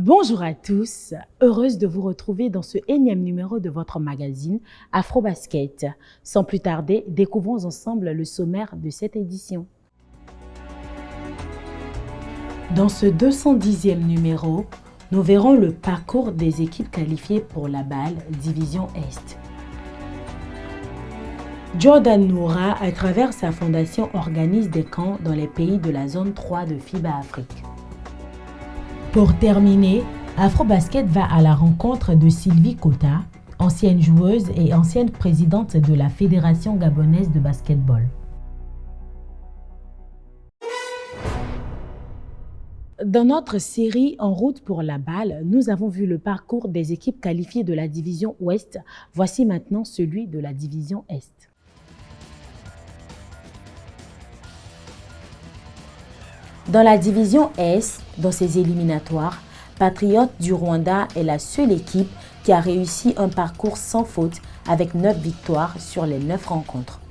Bonjour à tous, heureuse de vous retrouver dans ce énième numéro de votre magazine Afrobasket. Sans plus tarder, découvrons ensemble le sommaire de cette édition. Dans ce 210e numéro, nous verrons le parcours des équipes qualifiées pour la BAL Division Est. Jordan Noura, à travers sa fondation, organise des camps dans les pays de la zone 3 de FIBA Afrique. Pour terminer, Afrobasket va à la rencontre de Sylvie Kota, ancienne joueuse et ancienne présidente de la Fédération gabonaise de basketball. Dans notre série En route pour la BAL, nous avons vu le parcours des équipes qualifiées de la division Ouest. Voici maintenant celui de la division Est. Dans la division Est, dans ses éliminatoires, Patriotes du Rwanda est la seule équipe qui a réussi un parcours sans faute avec 9 victoires sur les 9 rencontres.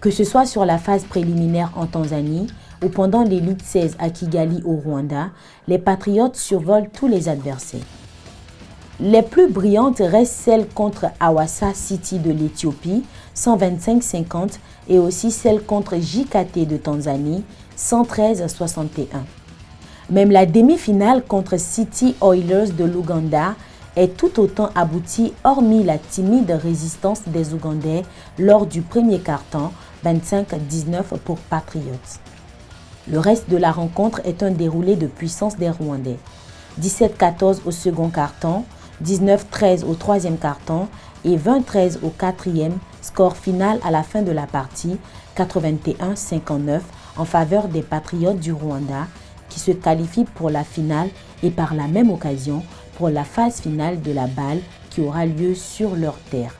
Que ce soit sur la phase préliminaire en Tanzanie ou pendant l'élite 16 à Kigali au Rwanda, les Patriotes survolent tous les adversaires. Les plus brillantes restent celles contre Hawassa City de l'Éthiopie, 125-50, et aussi celles contre JKT de Tanzanie, 113-61. Même la demi-finale contre City Oilers de l'Ouganda est tout autant aboutie, hormis la timide résistance des Ougandais lors du premier quart-temps, 25-19 pour Patriots. Le reste de la rencontre est un déroulé de puissance des Rwandais. 17-14 au second quart-temps, 19-13 au troisième quart-temps et 20-13 au quatrième, score final à la fin de la partie, 81-59 en faveur des Patriotes du Rwanda qui se qualifient pour la finale et par la même occasion pour la phase finale de la BAL qui aura lieu sur leur terre.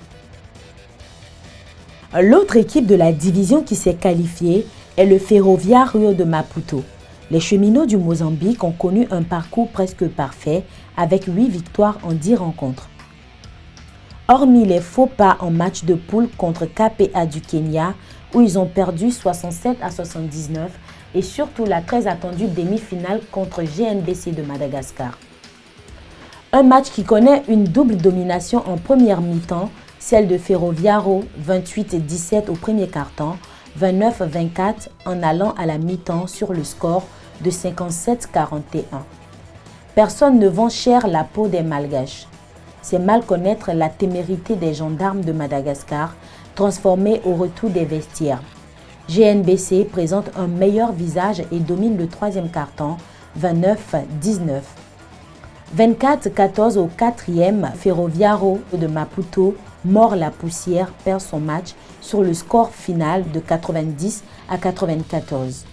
L'autre équipe de la division qui s'est qualifiée est le Ferroviário de Maputo. Les cheminots du Mozambique ont connu un parcours presque parfait avec 8 victoires en 10 rencontres. Hormis les faux pas en match de poule contre KPA du Kenya où ils ont perdu 67-79 et surtout la très attendue demi-finale contre GNBC de Madagascar. Un match qui connaît une double domination en première mi-temps, celle de Ferroviário 28-17 au premier quart-temps, 29-24 en allant à la mi-temps sur le score de 57-41. Personne ne vend cher la peau des Malgaches. C'est mal connaître la témérité des gendarmes de Madagascar, transformés au retour des vestiaires. GNBC présente un meilleur visage et domine le troisième quart-temps, 29-19. 24-14 au quatrième, Ferroviário de Maputo mord la poussière, perd son match sur le score final de 90-94.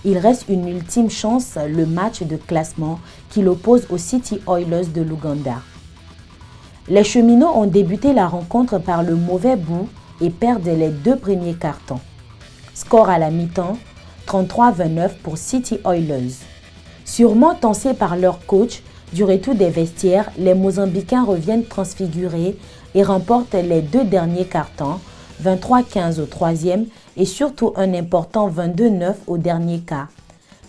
Il reste une ultime chance, le match de classement qui l'oppose aux City Oilers de l'Ouganda. Les cheminots ont débuté la rencontre par le mauvais bout et perdent les 2 premiers cartons. Score à la mi-temps, 33-29 pour City Oilers. Sûrement tensés par leur coach, du retour des vestiaires, les Mozambicains reviennent transfigurés et remportent les 2 derniers cartons, 23-15 au troisième et surtout un important 22-9 au dernier quart.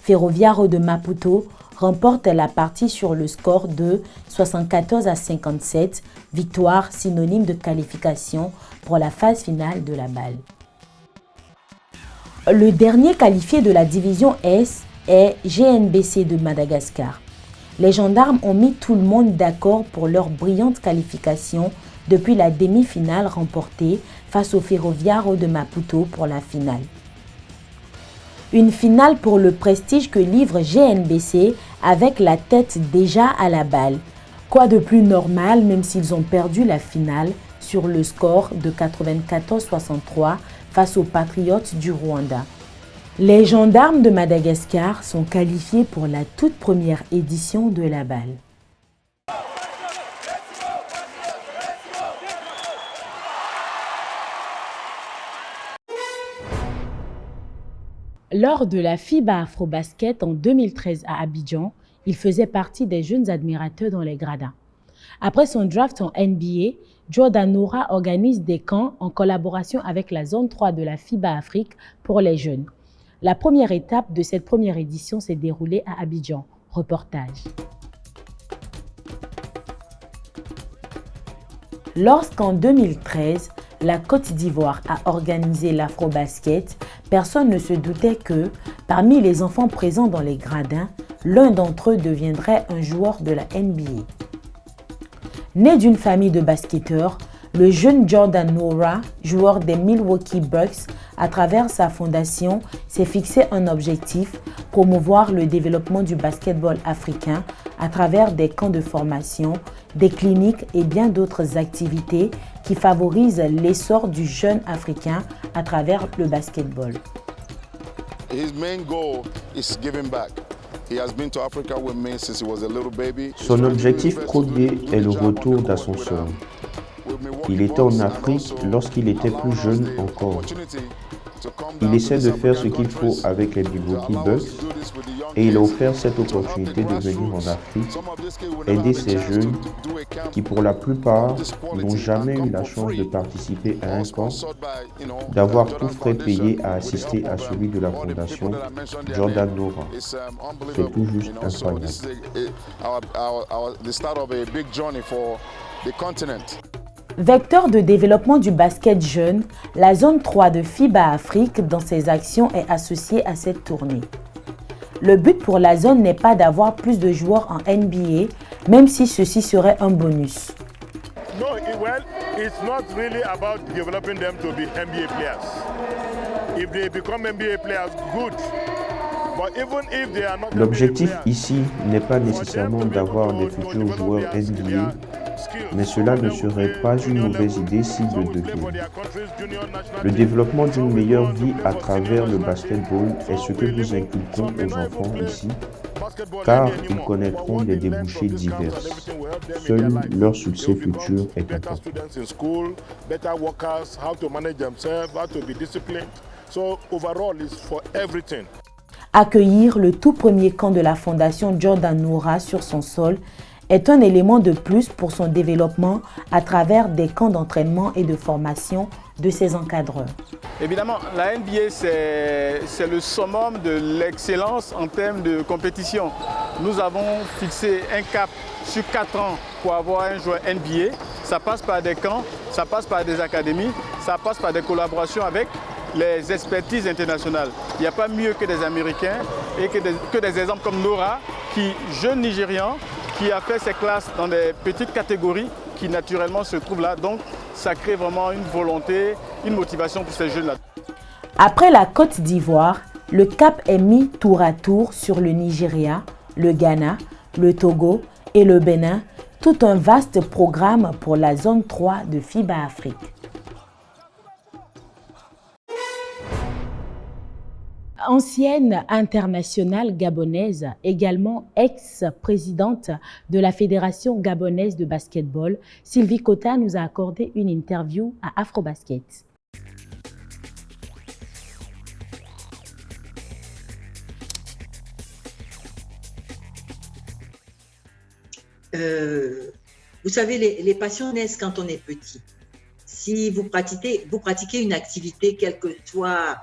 Ferroviário de Maputo remporte la partie sur le score de 74-57, victoire synonyme de qualification pour la phase finale de la BAL. Le dernier qualifié de la division S est GNBC de Madagascar. Les gendarmes ont mis tout le monde d'accord pour leur brillante qualification depuis la demi-finale remportée face au Ferroviário de Maputo pour la finale. Une finale pour le prestige que livre GNBC avec la tête déjà à la BAL. Quoi de plus normal même s'ils ont perdu la finale sur le score de 94-63 face aux Patriotes du Rwanda. Les gendarmes de Madagascar sont qualifiés pour la toute première édition de la BAL. Lors de la FIBA Afrobasket en 2013 à Abidjan, il faisait partie des jeunes admirateurs dans les gradins. Après son draft en NBA, Jordan Noura organise des camps en collaboration avec la zone 3 de la FIBA Afrique pour les jeunes. La première étape de cette première édition s'est déroulée à Abidjan. Reportage. Lorsqu'en 2013, la Côte d'Ivoire a organisé l'Afrobasket, personne ne se doutait que, parmi les enfants présents dans les gradins, l'un d'entre eux deviendrait un joueur de la NBA. Né d'une famille de basketteurs, le jeune Jordan Nwora, joueur des Milwaukee Bucks, à travers sa fondation, s'est fixé un objectif: promouvoir le développement du basketball africain à travers des camps de formation, des cliniques et bien d'autres activités qui favorisent l'essor du jeune africain à travers le basketball. His main goal is giving back. He has been to Africa with me since he was a little baby. Son objectif premier est le retour d'ascenseur. Il était en Afrique lorsqu'il était plus jeune encore. Il essaie de faire ce qu'il faut avec les Milwaukee Bucks et il a offert cette opportunité de venir en Afrique, aider ces jeunes qui pour la plupart n'ont jamais eu la chance de participer à un camp, d'avoir tout frais payé à assister à celui de la fondation Jordan Nwora. C'est tout juste incroyable. Vecteur de développement du basket jeune, la zone 3 de FIBA Afrique dans ses actions est associée à cette tournée. Le but pour la zone n'est pas d'avoir plus de joueurs en NBA, même si ceci serait un bonus. No, well, it's not really about developing them to be NBA players. If they become NBA players, good. But even if they are not L'objectif NBA players, ici n'est pas nécessairement d'avoir des futurs joueurs NBA, mais cela ne serait pas une mauvaise idée s'ils le deviennent. Le développement d'une meilleure vie à travers le basketball est ce que nous inculquons aux enfants ici, car ils connaîtront des débouchés divers. Seul leur succès futur est important. Accueillir le tout premier camp de la fondation Jordan Nwora sur son sol est un élément de plus pour son développement à travers des camps d'entraînement et de formation de ses encadreurs. Évidemment, la NBA, c'est le summum de l'excellence en termes de compétition. Nous avons fixé un cap sur 4 ans pour avoir un joueur NBA. Ça passe par des camps, ça passe par des académies, ça passe par des collaborations avec les expertises internationales. Il n'y a pas mieux que des Américains et que des exemples comme Nwora, qui, jeune Nigérian, qui a fait ses classes dans des petites catégories qui naturellement se trouvent là. Donc ça crée vraiment une volonté, une motivation pour ces jeunes-là. Après la Côte d'Ivoire, le cap est mis tour à tour sur le Nigeria, le Ghana, le Togo et le Bénin, tout un vaste programme pour la zone 3 de FIBA Afrique. Ancienne internationale gabonaise, également ex-présidente de la Fédération gabonaise de basketball, Sylvie Kota nous a accordé une interview à Afrobasket. Vous savez, les passions naissent quand on est petit. Si vous pratiquez une activité, quelle que soit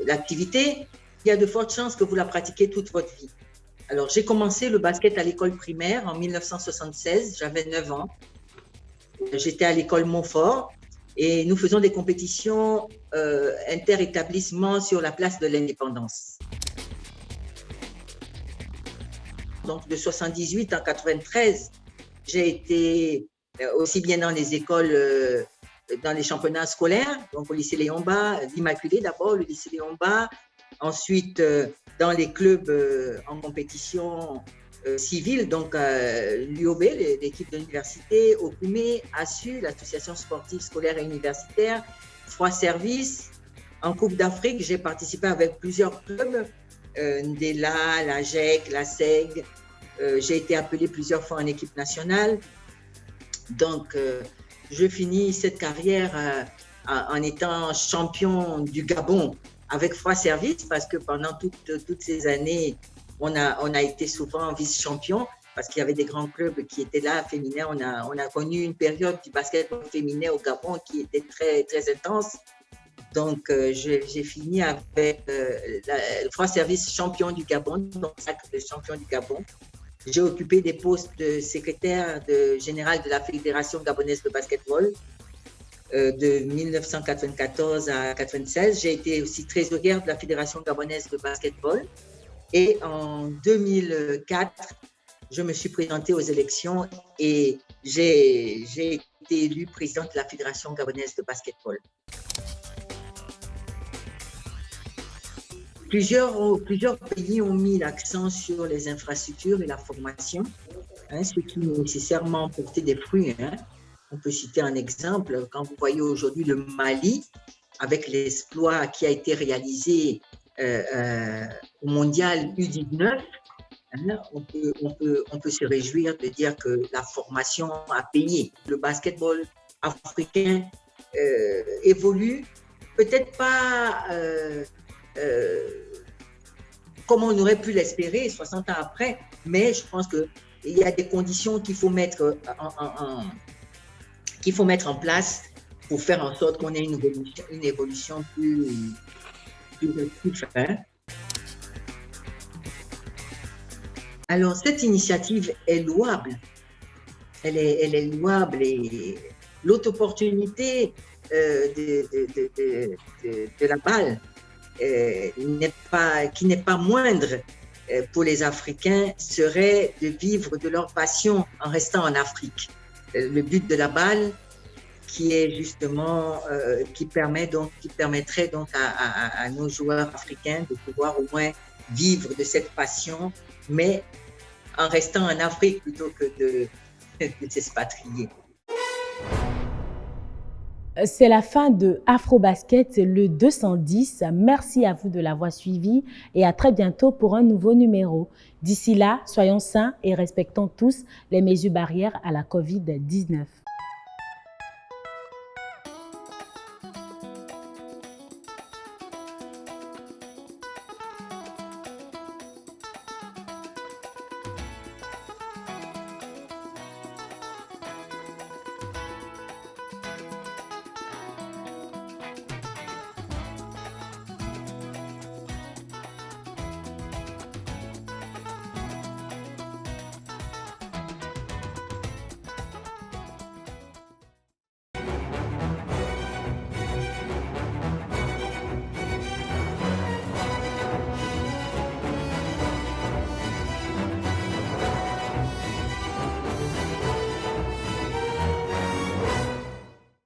l'activité, il y a de fortes chances que vous la pratiquez toute votre vie. Alors, j'ai commencé le basket à l'école primaire en 1976, j'avais 9 ans. J'étais à l'école Montfort et nous faisons des compétitions inter-établissements sur la place de l'Indépendance. Donc, de 78 en 93, j'ai été aussi bien dans les écoles, dans les championnats scolaires, donc au lycée Léon-Bas, l'Immaculée d'abord, le lycée Léon-Bas, ensuite dans les clubs en compétition civile, donc l'UOB, l'équipe de l'université, Okumé, ASU, l'association sportive scolaire et universitaire, Froid Service. En Coupe d'Afrique, j'ai participé avec plusieurs clubs, Ndela, la GEC, la SEG. J'ai été appelée plusieurs fois en équipe nationale. Donc, je finis cette carrière en étant champion du Gabon avec Froid Service parce que pendant toutes ces années, on a été souvent vice-champion parce qu'il y avait des grands clubs qui étaient là, féminins. On a connu une période du basketball féminin au Gabon qui était très, très intense. Donc, j'ai fini avec Froid Service champion du Gabon, donc sacre de champion du Gabon. J'ai occupé des postes de secrétaire général de la Fédération gabonaise de basketball de 1994 à 1996. J'ai été aussi trésorière de la Fédération gabonaise de basketball. Et en 2004, je me suis présentée aux élections et j'ai été élue présidente de la Fédération gabonaise de basketball. Plusieurs pays ont mis l'accent sur les infrastructures et la formation, ce qui nécessairement porté des fruits. On peut citer un exemple, quand vous voyez aujourd'hui le Mali, avec l'exploit qui a été réalisé au mondial U19, on peut se réjouir de dire que la formation a payé. Le basketball africain évolue, peut-être pas comme on aurait pu l'espérer 60 ans après, mais je pense qu'il y a des conditions qu'il faut mettre en place pour faire en sorte qu'on ait une évolution plus fin. Alors, cette initiative est louable. Elle est louable et l'autre-opportunité de la balle qui n'est pas moindre pour les Africains serait de vivre de leur passion en restant en Afrique. Le but de la balle qui est justement, qui permettrait donc à nos joueurs africains de pouvoir au moins vivre de cette passion, mais en restant en Afrique plutôt que de s'expatrier. C'est la fin de Afrobasket, le 210. Merci à vous de l'avoir suivi et à très bientôt pour un nouveau numéro. D'ici là, soyons sains et respectons tous les mesures barrières à la COVID-19.